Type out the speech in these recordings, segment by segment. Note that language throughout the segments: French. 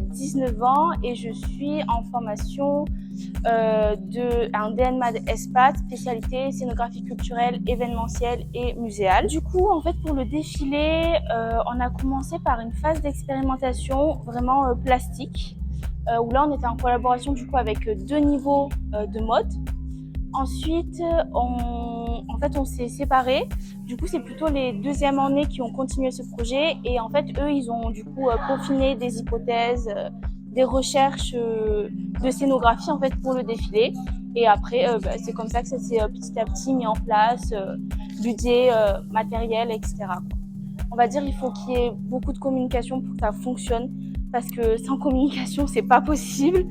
j'ai 19 ans et je suis en formation un DNMAD ESPAT, spécialité scénographie culturelle, événementielle et muséale. Du coup, en fait, pour le défilé, on a commencé par une phase d'expérimentation vraiment plastique, où là, on était en collaboration du coup avec 2 niveaux de mode. Ensuite, on s'est séparés. Du coup, c'est plutôt les deuxièmes années qui ont continué ce projet. Et en fait, eux, ils ont du coup peaufiné des hypothèses, des recherches de scénographie en fait pour le défilé. Et après, c'est comme ça que ça s'est petit à petit mis en place, budget, matériel, etc. On va dire il faut qu'il y ait beaucoup de communication pour que ça fonctionne. Parce que sans communication, c'est pas possible.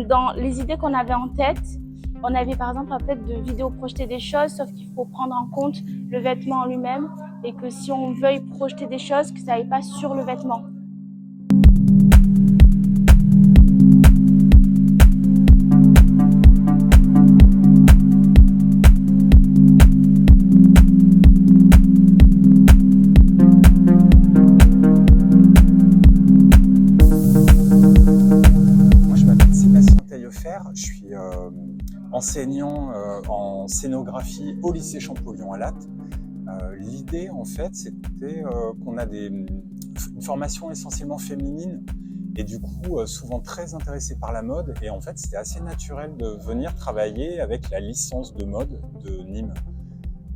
Dans les idées qu'on avait en tête, on avait par exemple en tête de vidéo projeter des choses, sauf qu'il faut prendre en compte le vêtement en lui-même et que si on veuille projeter des choses, que ça n'aille pas sur le vêtement. Je suis enseignant en scénographie au lycée Champollion à Latte. L'idée, en fait, c'était qu'on a une formation essentiellement féminine et du coup souvent très intéressée par la mode. Et en fait, c'était assez naturel de venir travailler avec la licence de mode de Nîmes.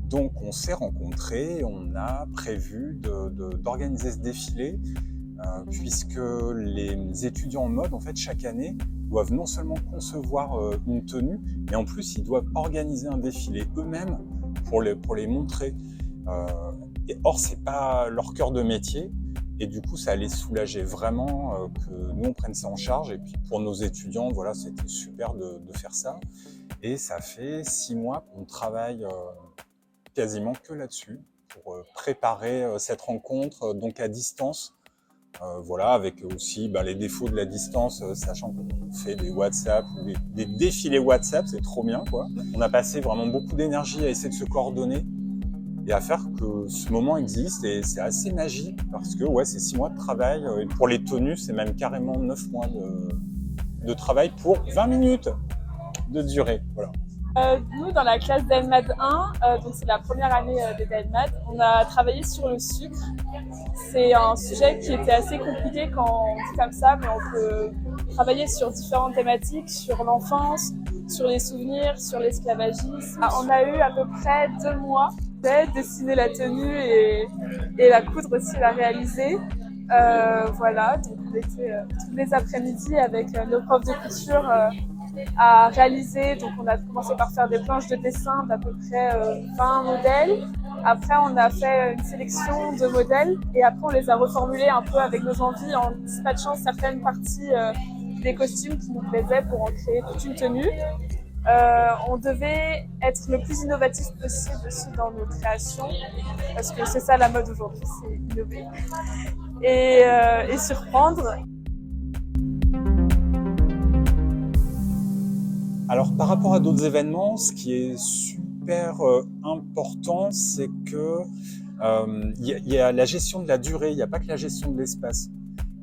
Donc, on s'est rencontrés, on a prévu d'organiser ce défilé puisque les étudiants en mode, en fait, chaque année, doivent non seulement concevoir une tenue, mais en plus ils doivent organiser un défilé eux-mêmes pour les montrer. Or, c'est pas leur cœur de métier, et du coup, ça allait soulager vraiment que nous on prenne ça en charge. Et puis pour nos étudiants, voilà, c'était super de faire ça. Et ça fait 6 mois qu'on travaille quasiment que là-dessus pour préparer cette rencontre, donc à distance. Voilà, avec aussi les défauts de la distance, sachant qu'on fait des WhatsApp ou des défilés WhatsApp, c'est trop bien, quoi. On a passé vraiment beaucoup d'énergie à essayer de se coordonner et à faire que ce moment existe, et c'est assez magique parce que ouais, c'est 6 mois de travail, et pour les tenues, c'est même carrément 9 mois de travail pour 20 minutes de durée, voilà. Nous, dans la classe DNMAD 1, donc c'est la première année de DNMAD, on a travaillé sur le sucre. C'est un sujet qui était assez compliqué quand on dit comme ça, mais on peut travailler sur différentes thématiques, sur l'enfance, sur les souvenirs, sur l'esclavagisme. On a eu à peu près 2 mois pour dessiner la tenue et la coudre aussi, la réaliser. Voilà, donc on était tous les après-midi avec nos profs de couture à réaliser. Donc on a commencé par faire des planches de dessin d'à peu près 20 modèles. Après on a fait une sélection de modèles et après on les a reformulés un peu avec nos envies en dispatchant certaines parties des costumes qui nous plaisaient pour en créer toute une tenue. On devait être le plus innovatif possible aussi dans nos créations parce que c'est ça la mode aujourd'hui, c'est innover et surprendre. Alors, par rapport à d'autres événements, ce qui est super important, c'est que y a la gestion de la durée, il n'y a pas que la gestion de l'espace.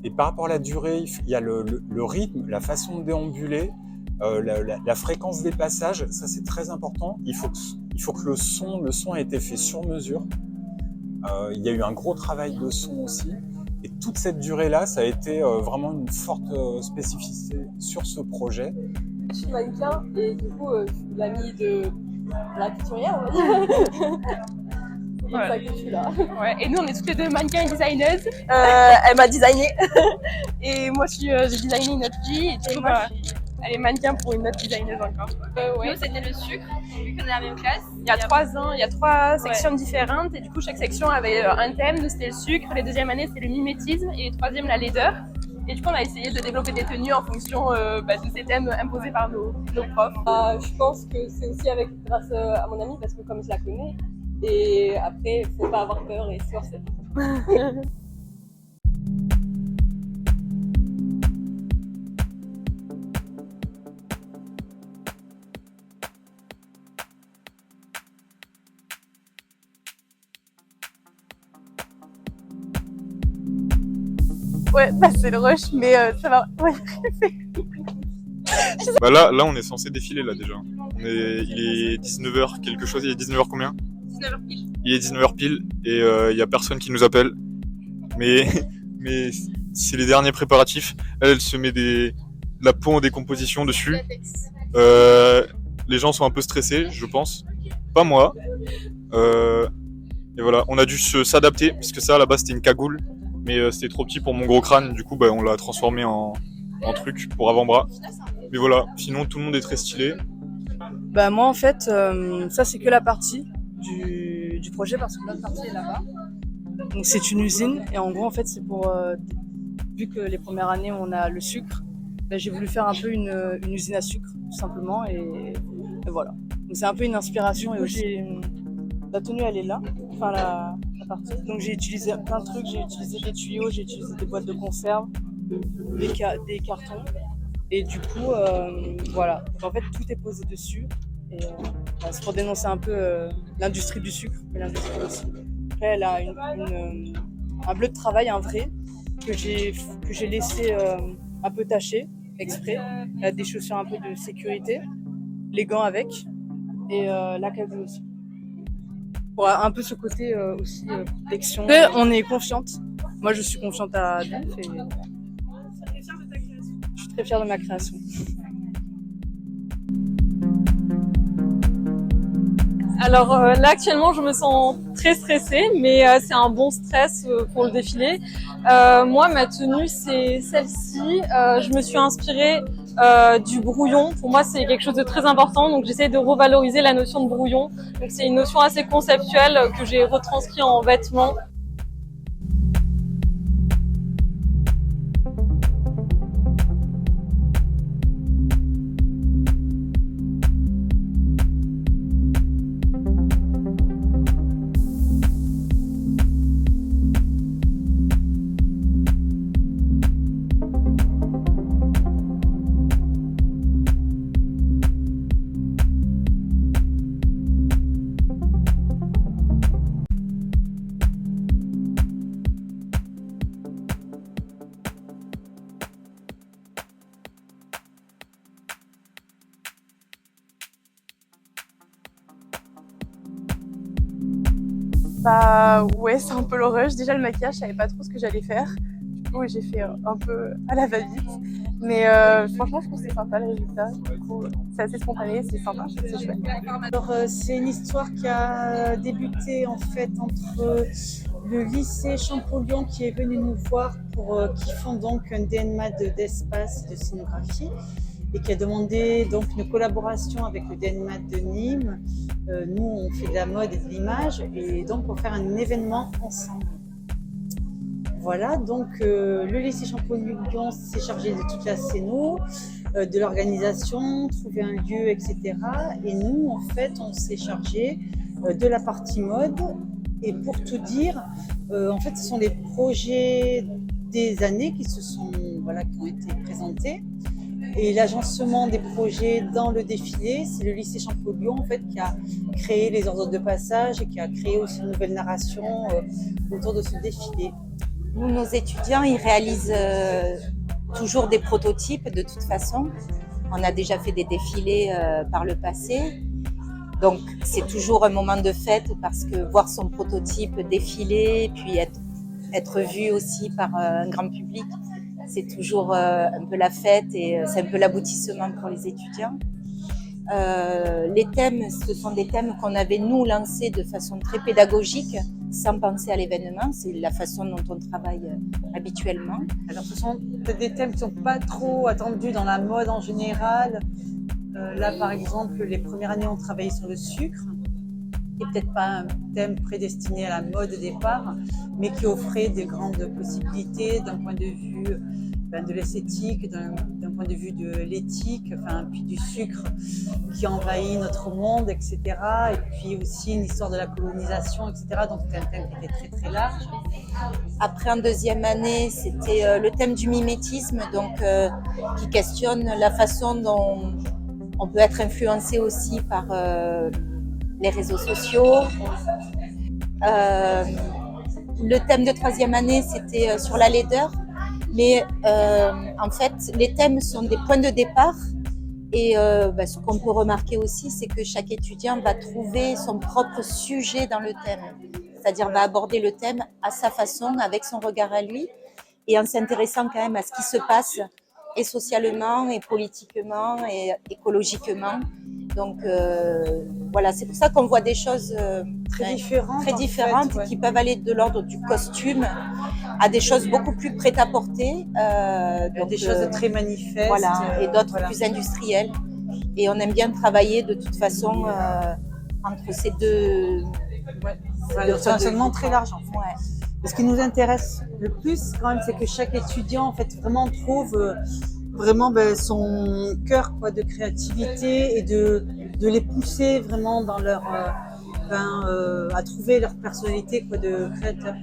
Et par rapport à la durée, il y a le rythme, la façon de déambuler, la fréquence des passages, ça c'est très important. Il faut que le son ait été fait sur mesure. Il y a eu un gros travail de son aussi. Et toute cette durée-là, ça a été vraiment une forte spécificité sur ce projet. Je suis mannequin et du coup, je suis l'amie de la couturière, on va dire. C'est pour ça que je suis là. Ouais. Et nous, on est toutes les deux mannequins et designeuses. Elle m'a designé. Et moi, j'ai designé une autre fille. Et du coup, elle est mannequin pour une autre designeuse encore. Nous, c'était le sucre, vu qu'on est à la même classe. Il y a 3 ans, il y a 3 sections différentes. Et du coup, chaque section avait un thème. Nous, c'était le sucre. Les deuxième années, c'était le mimétisme. Et les troisième, la laideur. Et du coup, on a essayé de développer des tenues en fonction de ces thèmes imposés par nos profs. Je pense que c'est aussi grâce à mon amie, parce que comme je la connais, et après, il ne faut pas avoir peur et se forcer. Ouais, bah c'est le rush, mais ça va. Ouais. Bah là, on est censé défiler là déjà. Il est 19h quelque chose, il est 19h combien? 19h pile. Il est 19h pile et il y a personne qui nous appelle. Mais c'est les derniers préparatifs. Elle se met de la peau en décomposition dessus. Les gens sont un peu stressés, je pense. Pas moi. Et voilà, on a dû s'adapter parce que ça à la base c'était une cagoule, mais c'était trop petit pour mon gros crâne. Du coup, bah, on l'a transformé en truc pour avant-bras. Mais voilà, sinon tout le monde est très stylé. Bah moi en fait, ça c'est que la partie du projet parce que l'autre partie est là-bas. Donc c'est une usine et en gros en fait c'est pour vu que les premières années on a le sucre, bah, j'ai voulu faire un peu une usine à sucre tout simplement et voilà. Donc c'est un peu une inspiration et aussi la tenue elle est là, enfin la partie. Donc j'ai utilisé plein de trucs, j'ai utilisé des tuyaux, j'ai utilisé des boîtes de conserve, des cartons. Et du coup, voilà. Donc, en fait, tout est posé dessus. Et c'est pour dénoncer un peu l'industrie du sucre, mais l'industrie aussi. Après, elle a un bleu de travail, un vrai, que j'ai laissé un peu taché, exprès. Elle a des chaussures un peu de sécurité, les gants avec, et la cagoule aussi. Pour un peu ce côté aussi protection. Mais on est confiante. Moi, je suis confiante à Delphes et je suis très fière de ma création. Alors là actuellement je me sens très stressée, mais c'est un bon stress pour le défilé. Moi ma tenue c'est celle-ci, je me suis inspirée du brouillon. Pour moi c'est quelque chose de très important, donc j'essaie de revaloriser la notion de brouillon. Donc c'est une notion assez conceptuelle que j'ai retranscrit en vêtements. Bah ouais, c'est un peu le rush. Déjà le maquillage, je savais pas trop ce que j'allais faire. Du coup, j'ai fait un peu à la va-vite. Mais franchement, je trouve que c'est sympa le résultat. Du coup, c'est assez spontané, c'est sympa, c'est chouette. Alors, c'est une histoire qui a débuté en fait entre le lycée Champollion qui est venu nous voir qui font donc un DNMAD d'espace et de scénographie et qui a demandé donc une collaboration avec le DNMAD de Nîmes. Nous, on fait de la mode et de l'image et donc pour faire un événement ensemble. Voilà, donc le lycée Champollion s'est chargé de toute la scéno, de l'organisation, trouver un lieu, etc. Et nous, en fait, on s'est chargé de la partie mode. Et pour tout dire, en fait, ce sont les projets des années qui ont été présentés. Et l'agencement des projets dans le défilé, c'est le lycée Champollion en fait qui a créé les ordres de passage et qui a créé aussi une nouvelle narration autour de ce défilé. Nous, nos étudiants, ils réalisent toujours des prototypes de toute façon. On a déjà fait des défilés par le passé. Donc, c'est toujours un moment de fête parce que voir son prototype défiler, puis être vu aussi par un grand public, c'est toujours un peu la fête et c'est un peu l'aboutissement pour les étudiants. Les thèmes, ce sont des thèmes qu'on avait nous lancés de façon très pédagogique, sans penser à l'événement. C'est la façon dont on travaille habituellement. Alors, ce sont des thèmes qui ne sont pas trop attendus dans la mode en général. Là, par exemple, les premières années, on travaillait sur le sucre, qui n'est peut-être pas un thème prédestiné à la mode au départ, mais qui offrait des grandes possibilités d'un point de vue de l'esthétique, d'un point de vue de l'éthique, puis du sucre qui envahit notre monde, etc. Et puis aussi une histoire de la colonisation, etc. Donc c'était un thème qui était très très large. Après, en deuxième année, c'était le thème du mimétisme, donc qui questionne la façon dont on peut être influencé aussi par les réseaux sociaux. Le thème de troisième année, c'était sur la laideur. Mais en fait, les thèmes sont des points de départ. Et ce qu'on peut remarquer aussi, c'est que chaque étudiant va trouver son propre sujet dans le thème. C'est-à-dire va aborder le thème à sa façon, avec son regard à lui, et en s'intéressant quand même à ce qui se passe, et socialement, et politiquement, et écologiquement. Donc voilà, c'est pour ça qu'on voit des choses Très différentes, différentes, en fait, ouais. qui peuvent aller de l'ordre du costume à des choses beaucoup plus prêt-à-porter. Des choses très manifestes. Voilà, et d'autres voilà. plus industrielles. Et on aime bien travailler de toute façon entre ces deux. Voilà, c'est un enseignement très large en fait. Ouais. Et ce qui nous intéresse le plus quand même, c'est que chaque étudiant en fait vraiment trouve vraiment son cœur quoi, de créativité et de les pousser vraiment dans leur à trouver leur personnalité quoi, de créateur.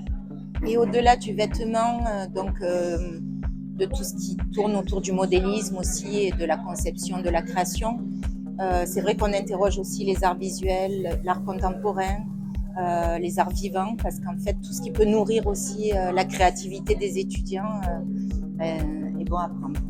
Et au-delà du vêtement, de tout ce qui tourne autour du modélisme aussi et de la conception, de la création, c'est vrai qu'on interroge aussi les arts visuels, l'art contemporain, les arts vivants, parce qu'en fait tout ce qui peut nourrir aussi la créativité des étudiants est bon à prendre.